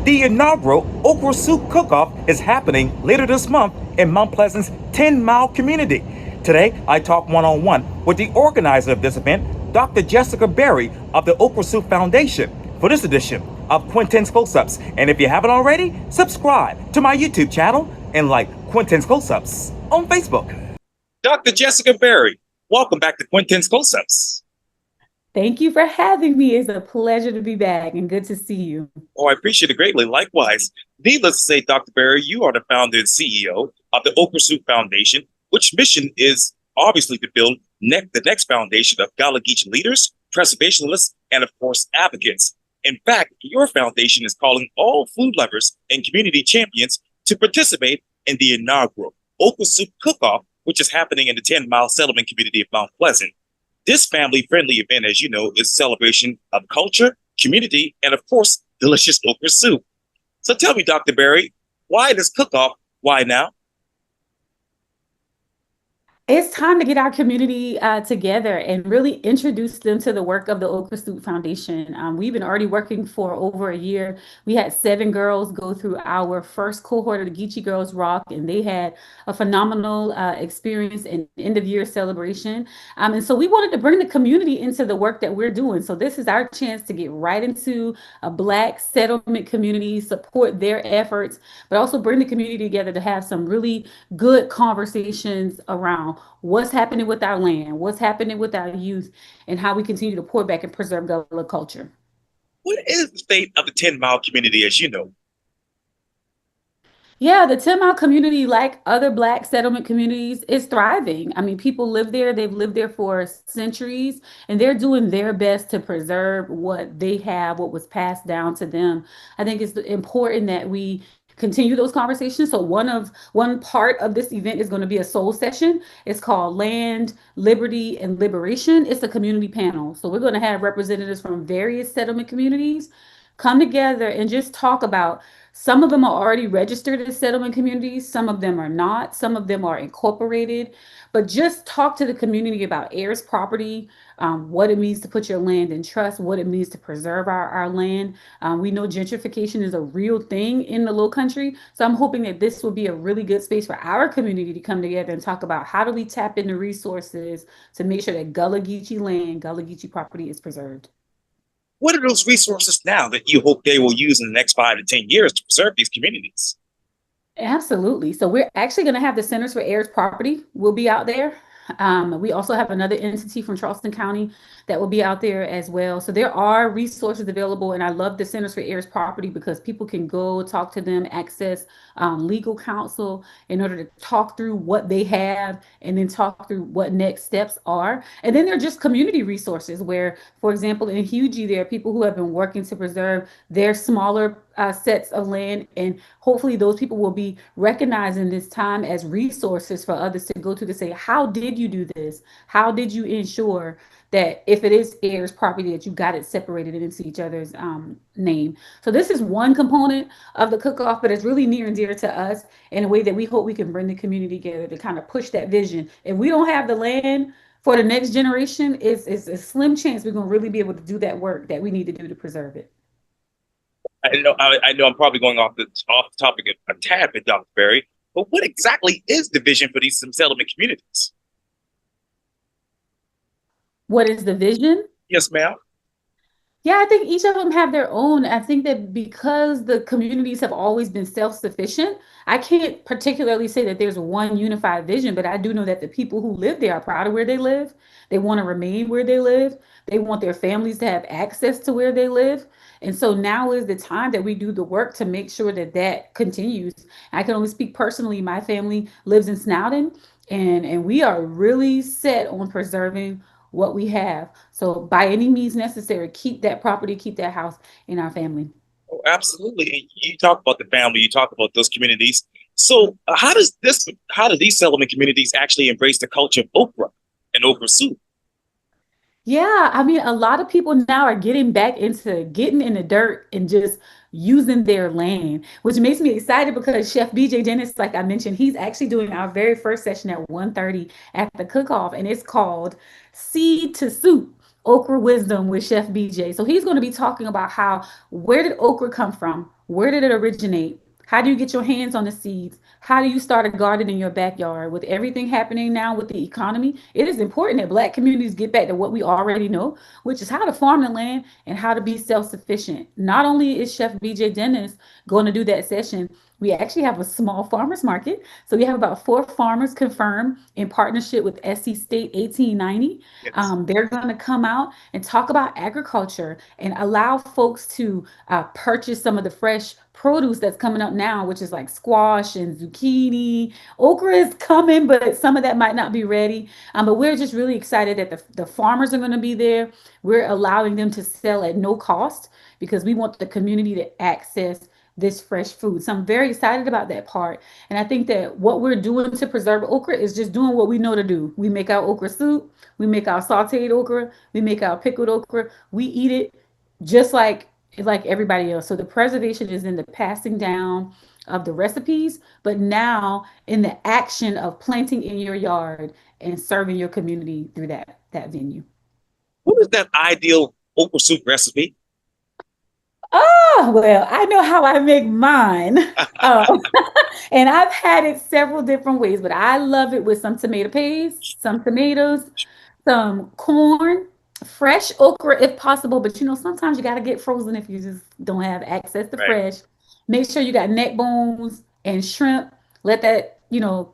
The inaugural Okra Soup Cook-off is happening later this month in Mount Pleasant's 10-mile community. Today, I talk one-on-one with the organizer of this event, Dr. Jessica Berry of the Okra Soup Foundation, for this edition of Quintin's Close-Ups. And if you haven't already, subscribe to my YouTube channel and like Quintin's Close-Ups on Facebook. Dr. Jessica Berry, welcome back to Quintin's Close-Ups. Thank you for having me. It's a pleasure to be back and good to see you. Oh, I appreciate it greatly. Likewise. Needless to say, Dr. Berry, you are the founder and CEO of the Okra Soup Foundation, which mission is obviously to build the next foundation of Gullah Geechee leaders, preservationists, and of course, advocates. In fact, your foundation is calling all food lovers and community champions to participate in the inaugural Okra Soup Cook-off, which is happening in the 10-mile settlement community of Mount Pleasant. This family-friendly event, as you know, is a celebration of culture, community, and of course, delicious okra soup. So tell me, Dr. Berry, why this cook-off? Why now? It's time to get our community together and really introduce them to the work of the Okra Soup Foundation. We've been already working for over a year. We had 7 girls go through our first cohort of the Geechee Girls Rock, and they had a phenomenal experience and end-of-year celebration. And so we wanted to bring the community into the work that we're doing. So this is our chance to get right into a Black settlement community, support their efforts, but also bring the community together to have some really good conversations around what's happening with our land, what's happening with our youth, and how we continue to pour back and preserve Gullah culture. What is the state of the 10-mile community, as you know? Yeah, the 10-mile community, like other Black settlement communities, is thriving. I mean, people live there, they've lived there for centuries, and they're doing their best to preserve what they have, what was passed down to them. I think it's important that we continue those conversations. So one part of this event is going to be a soul session. It's called Land, Liberty, and Liberation. It's a community panel. So we're going to have representatives from various settlement communities come together and just talk about. Some of them are already registered as settlement communities. Some of them are not. Some of them are incorporated. But just talk to the community about heirs property, what it means to put your land in trust, what it means to preserve our land. We know gentrification is a real thing in the Low Country. So I'm hoping that this will be a really good space for our community to come together and talk about how do we tap into resources to make sure that Gullah Geechee land, Gullah Geechee property is preserved. What are those resources now that you hope they will use in the next 5 to 10 years to preserve these communities? Absolutely. So we're actually going to have the Centers for Heirs Property will be out there. We also have another entity from Charleston County that will be out there as well. So there are resources available, and I love the Centers for Heirs Property because people can go talk to them, access legal counsel in order to talk through what they have and then talk through what next steps are. And then there are just community resources where, for example, in Hugie, there are people who have been working to preserve their smaller sets of land, and hopefully those people will be recognizing this time as resources for others to go to say, how did you do this? How did you ensure that if it is heirs property that you got it separated into each other's name? So this is one component of the cook-off, but it's really near and dear to us in a way that we hope we can bring the community together to kind of push that vision. If we don't have the land for the next generation, it's a slim chance we're going to really be able to do that work that we need to do to preserve it. I know I'm probably going off the topic a tad bit, Dr. Berry, but what exactly is the vision for these settlement communities? What is the vision? Yes, ma'am. Yeah, I think each of them have their own. I think that because the communities have always been self-sufficient, I can't particularly say that there's one unified vision, but I do know that the people who live there are proud of where they live. They want to remain where they live. They want their families to have access to where they live. And so now is the time that we do the work to make sure that that continues. I can only speak personally. My family lives in Snowden, and we are really set on preserving what we have. So by any means necessary, keep that property, keep that house in our family. Oh, absolutely. You talk about the family, you talk about those communities. So how do these settlement communities actually embrace the culture of okra and okra soup? Yeah, I mean, a lot of people now are getting back into getting in the dirt and just using their land, which makes me excited because Chef BJ Dennis, like I mentioned, he's actually doing our very first session at 1:30 at the cook-off, and it's called Seed to Soup. Okra Wisdom with Chef BJ. So he's going to be talking about how, where did okra come from? Where did it originate? How do you get your hands on the seeds? How do you start a garden in your backyard? With everything happening now with the economy, it is important that Black communities get back to what we already know, which is how to farm the land and how to be self-sufficient. Not only is Chef BJ Dennis going to do that session, we actually have a small farmers market. So we have about 4 farmers confirmed in partnership with SC State 1890. Yes. They're going to come out and talk about agriculture and allow folks to purchase some of the fresh produce that's coming up now, which is like squash and zucchini. Okra is coming, but some of that might not be ready. But we're just really excited that the farmers are going to be there. We're allowing them to sell at no cost because we want the community to access this fresh food. So I'm very excited about that part. And I think that what we're doing to preserve okra is just doing what we know to do. We make our okra soup, we make our sauteed okra, we make our pickled okra, we eat it just like everybody else. So the preservation is in the passing down of the recipes, but now in the action of planting in your yard and serving your community through that venue. What is that ideal okra soup recipe? Oh, well, I know how I make mine. And I've had it several different ways, but I love it with some tomato paste, some tomatoes, some corn, fresh okra if possible. But sometimes you got to get frozen if you just don't have access to Right. fresh. Make sure you got neck bones and shrimp. Let that,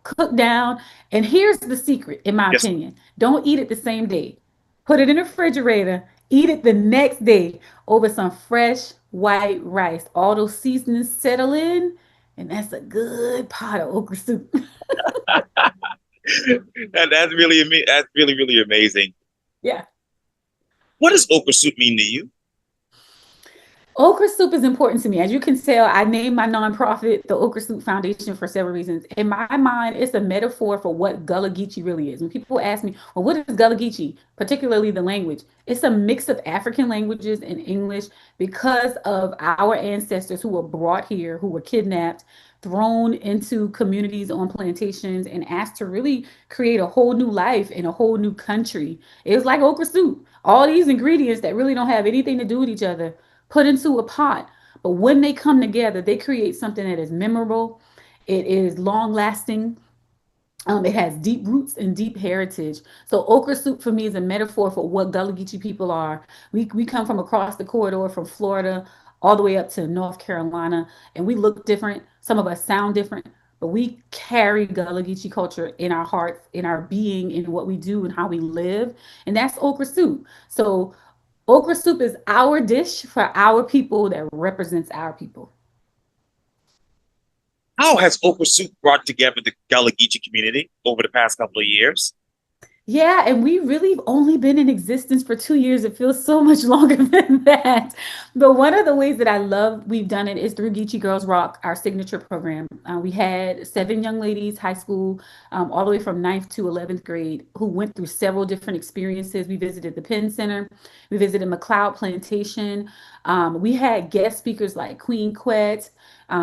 cook down. And here's the secret, in my Yes. opinion: don't eat it the same day. Put it in the refrigerator. Eat it the next day over some fresh white rice. All those seasonings settle in, and that's a good pot of okra soup. That's really, really amazing. Yeah. What does okra soup mean to you? Okra soup is important to me. As you can tell, I named my nonprofit the Okra Soup Foundation for several reasons. In my mind, it's a metaphor for what Gullah Geechee really is. When people ask me, well, what is Gullah Geechee, particularly the language? It's a mix of African languages and English because of our ancestors who were brought here, who were kidnapped, thrown into communities on plantations, and asked to really create a whole new life in a whole new country. It was like okra soup. All these ingredients that really don't have anything to do with each other put into a pot. But when they come together, they create something that is memorable. It is long lasting. It has deep roots and deep heritage. So okra soup for me is a metaphor for what Gullah Geechee people are. We come from across the corridor from Florida all the way up to North Carolina, and we look different. Some of us sound different, but we carry Gullah Geechee culture in our hearts, in our being, in what we do and how we live, and that's okra soup. So okra soup is our dish for our people that represents our people. How has okra soup brought together the Gullah Geechee community over the past couple of years? Yeah, and we really have only been in existence for 2 years. It feels so much longer than that. But one of the ways that I love we've done it is through Geechee Girls Rock, our signature program. We had 7 young ladies, high school, all the way from ninth to 11th grade, who went through several different experiences. We visited the Penn Center, we visited McLeod Plantation. We had guest speakers like Queen Quet.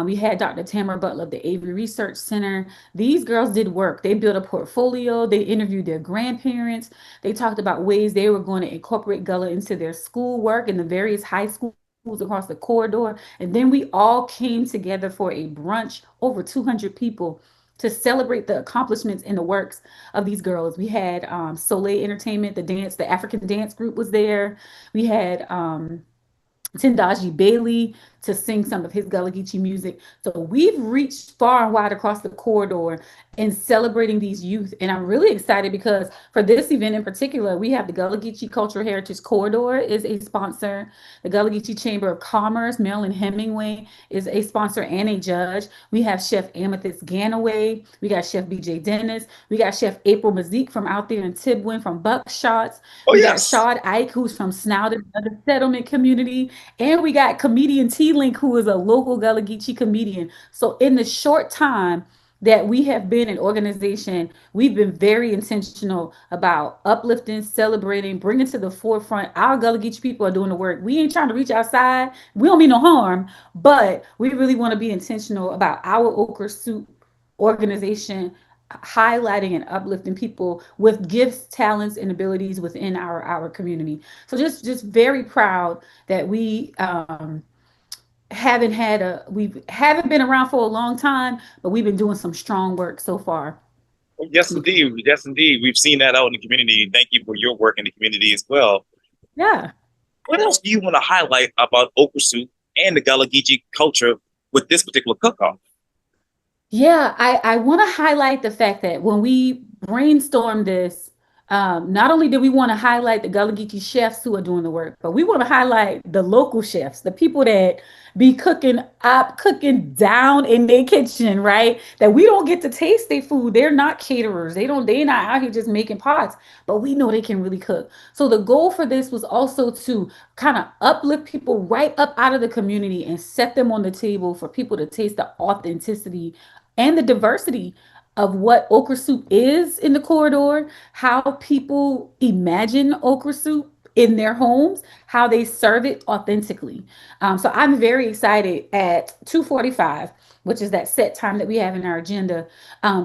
We had Dr. Tamara Butler of the Avery Research Center. These girls did work. They built a portfolio. They interviewed their grandparents. They talked about ways they were going to incorporate Gullah into their schoolwork in the various high schools across the corridor. And then we all came together for a brunch, over 200 people, to celebrate the accomplishments and the works of these girls. We had Soleil Entertainment, the African dance group was there. We had Tendaji Bailey to sing some of his Gullah Geechee music. So we've reached far and wide across the corridor in celebrating these youth. And I'm really excited because for this event in particular, we have the Gullah Geechee Cultural Heritage Corridor is a sponsor. The Gullah Geechee Chamber of Commerce, Marilyn Hemingway, is a sponsor and a judge. We have Chef Amethyst Ganaway. We got Chef BJ Dennis. We got Chef April Mazik from out there in Tibwin from Buckshots. Oh, We got yes. Shad Ike, who's from Snowden, another settlement community. And we got comedian T Link, who is a local Gullah Geechee comedian. So, in the short time that we have been an organization, we've been very intentional about uplifting, celebrating, bringing to the forefront. Our Gullah Geechee people are doing the work. We ain't trying to reach outside. We don't mean no harm, but we really want to be intentional about our okra soup organization highlighting and uplifting people with gifts, talents, and abilities within our community. So just very proud that we haven't been around for a long time, but we've been doing some strong work so far. Yes, indeed. Yes, indeed. We've seen that out in the community. Thank you for your work in the community as well. Yeah. What else do you want to highlight about okra soup and the Gullah Geechee culture with this particular cook-off? Yeah, I want to highlight the fact that when we brainstormed this, not only did we want to highlight the Gullah Geechee chefs who are doing the work, but we want to highlight the local chefs, the people that be cooking up, cooking down in their kitchen, right? That we don't get to taste their food. They're not caterers. They're not out here just making pots, but we know they can really cook. So the goal for this was also to kind of uplift people right up out of the community and set them on the table for people to taste the authenticity and the diversity of what okra soup is in the corridor, how people imagine okra soup in their homes, how they serve it authentically. So I'm very excited at 2:45, which is that set time that we have in our agenda.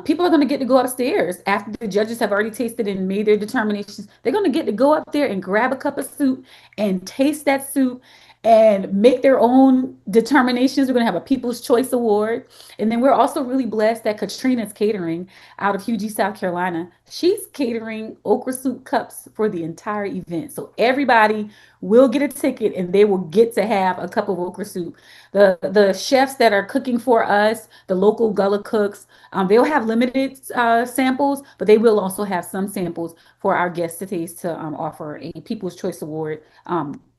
People are going to get to go upstairs after the judges have already tasted and made their determinations. They're going to get to go up there and grab a cup of soup and taste that soup and make their own determinations. We're going to have a People's Choice Award. And then we're also really blessed that Katrina's Catering out of Hugie, South Carolina, she's catering okra soup cups for the entire event. So everybody will get a ticket and they will get to have a cup of okra soup. The chefs that are cooking for us, the local Gullah cooks, they'll have limited samples, but they will also have some samples for our guests to taste to offer a People's Choice Award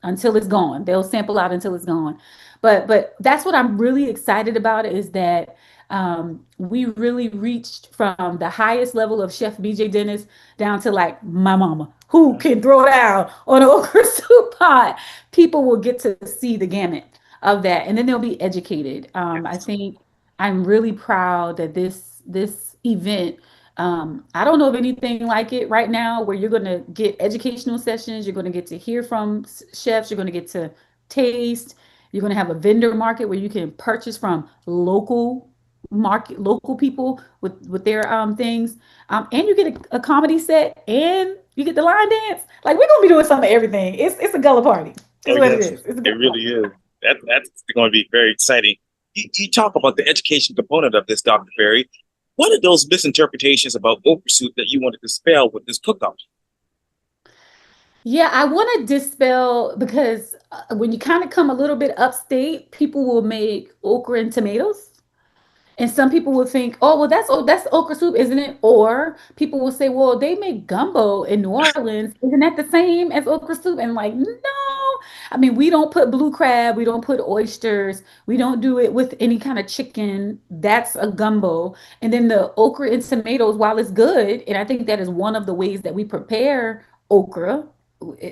until it's gone. They'll sample out until it's gone. But that's what I'm really excited about is that we really reached from the highest level of Chef BJ Dennis down to like my mama, who can throw down on an okra soup pot. People will get to see the gamut of that, and then they'll be educated. I Yes. think I'm really proud that this event. I don't know of anything like it right now where you're going to get educational sessions, you're going to get to hear from chefs, you're going to get to taste, you're going to have a vendor market where you can purchase from local people with their things, and you get a comedy set and you get the line dance. Like we're gonna be doing some of everything. It's a Gullah party. Oh, Is what it yes. is. It's a It Gullah really is. That's going to be very exciting. You talk about the education component of this, Dr. Berry. What are those misinterpretations about okra soup that you want to dispel with this cook-off? Yeah, I want to dispel because when you kind of come a little bit upstate, people will make okra and tomatoes. And some people will think, oh, well, that's okra soup, isn't it? Or people will say, well, they make gumbo in New Orleans. Isn't that the same as okra soup? And like, no. I mean, we don't put blue crab, we don't put oysters, we don't do it with any kind of chicken. That's a gumbo. And then the okra and tomatoes, while it's good, and I think that is one of the ways that we prepare okra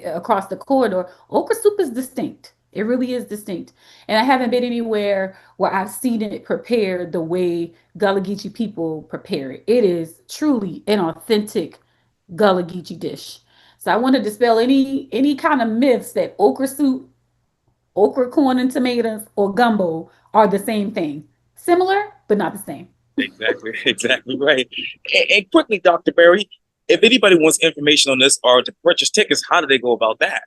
across the corridor, okra soup is distinct. It really is distinct. And I haven't been anywhere where I've seen it prepared the way Gullah Geechee people prepare it. It is truly an authentic Gullah Geechee dish. So I want to dispel any kind of myths that okra soup, okra corn and tomatoes, or gumbo are the same thing. Similar, but not the same. Exactly, exactly right. And quickly, Dr. Berry, if anybody wants information on this or to purchase tickets, how do they go about that?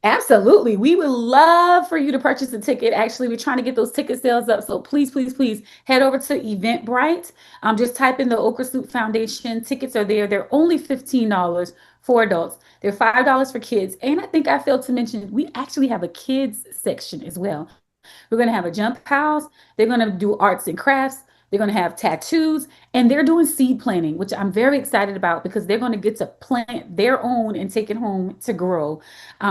Absolutely. We would love for you to purchase a ticket. Actually, we're trying to get those ticket sales up. So please, please, please head over to Eventbrite. Just type in the Okra Soup Foundation. Tickets are there. They're only $15 for adults. They're $5 for kids. And I think I failed to mention, we actually have a kids section as well. We're going to have a jump house. They're going to do arts and crafts. They're going to have tattoos and they're doing seed planting, which I'm very excited about because they're going to get to plant their own and take it home to grow.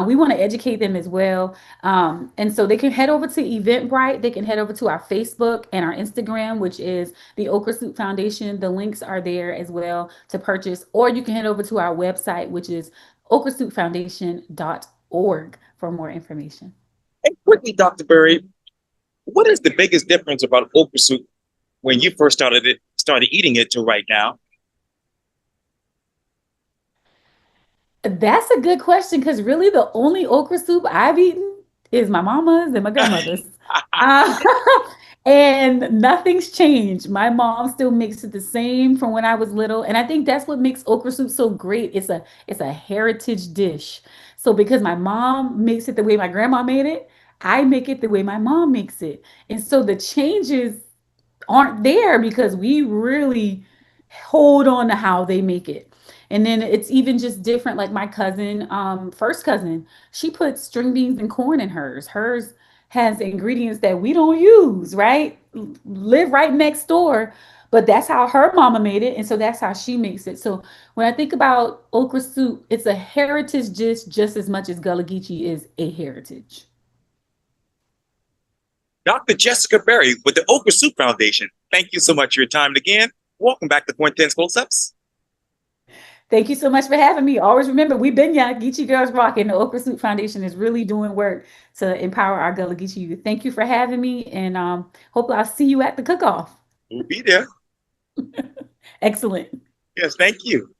We want to educate them as well. And so they can head over to Eventbrite. They can head over to our Facebook and our Instagram, which is the Okra Soup Foundation. The links are there as well to purchase, or you can head over to our website, which is okrasoupfoundation.org for more information. And quickly, Dr. Berry, what is the biggest difference about okra soup when you first started eating it to right now? That's a good question because really the only okra soup I've eaten is my mama's and my grandmother's. Uh, And nothing's changed. My mom still makes it the same from when I was little. And I think that's what makes okra soup so great. It's a heritage dish. So because my mom makes it the way my grandma made it, I make it the way my mom makes it. And so the changes aren't there because we really hold on to how they make it. And then it's even just different. Like my cousin, first cousin, she puts string beans and corn in hers. Hers has ingredients that we don't use, right? Live right next door, but that's how her mama made it. And so that's how she makes it. So when I think about okra soup, it's a heritage dish just as much as Gullah Geechee is a heritage. Dr. Jessica Berry with the Okra Soup Foundation. Thank you so much for your time again. Welcome back to Quintin's Close-Ups. Thank you so much for having me. Always remember, we've been young. Geechee Girls Rock, and the Okra Soup Foundation is really doing work to empower our Gullah Geechee youth. Thank you for having me, and hope I'll see you at the cook-off. We'll be there. Excellent. Yes, thank you.